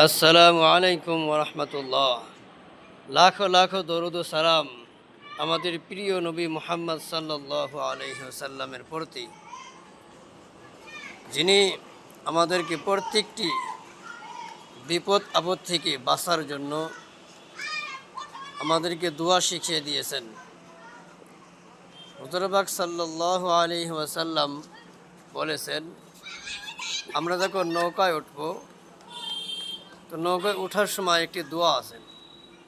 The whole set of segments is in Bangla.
আসসালামু আলাইকুম ওরহমতুল্লাহ। লাখো লাখো দরুদ ও সালাম আমাদের প্রিয় নবী মুহাম্মদ সাল্লাল্লাহু আলাইহি ওয়াসাল্লামের প্রতি, যিনি আমাদেরকে প্রত্যেকটি বিপদ আপদ থেকে বাঁচার জন্য আমাদেরকে দোয়া শিখিয়ে দিয়েছেন। হুজুর পাক সাল্লাল্লাহু আলাইহি ওয়াসাল্লাম বলেছেন, আমরা যখন নৌকায় উঠব, তো নৌকায় ওঠার সময় একটি দোয়া আছে।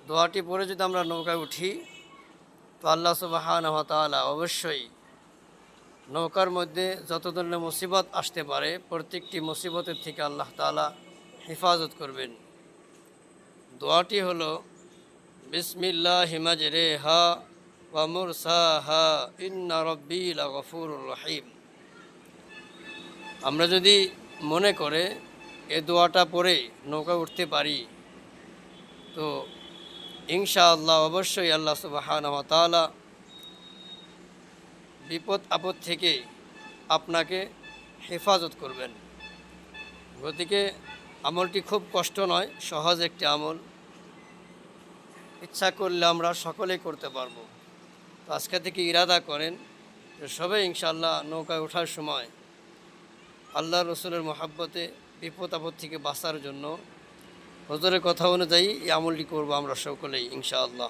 দোয়াটি পড়ে যদি আমরা নৌকায় উঠি, তো আল্লাহ সুবহানাহু ওয়া তাআলা অবশ্যই নৌকার মধ্যে যত ধরনের মুসিবত আসতে পারে, প্রত্যেকটি মুসিবতের থেকে আল্লাহ তাআলা হেফাজত করবেন। দোয়াটি হলো, বিসমিল্লাহি মাজরিহা ওয়া মুরসাহা ইন্না রাব্বি লাগফুরুর রহিম। আমরা যদি মনে করে এই দোয়াটা পড়ে নৌকায় উঠতে পারি, তো ইনশাআল্লাহ অবশ্যই আল্লাহ সুবহানাহু ওয়া তাআলা বিপদ আপদ থেকে আপনাকে হেফাজত করবেন। গতিকে আমলটি খুব কষ্ট নয়, সহজ একটি আমল। ইচ্ছা করলে আমরা সকলেই করতে পারবো। তো আজকে থেকে ইরাদা করেন যে সবাই ইনশাআল্লাহ নৌকায় ওঠার সময় আল্লাহ রসুলের মহাব্বতে বিপদ আপদ থেকে বাঁচার জন্য হুজুরের কথা অনুযায়ী এই আমলটি করবো আমরা সকলেই ইনশাআল্লাহ।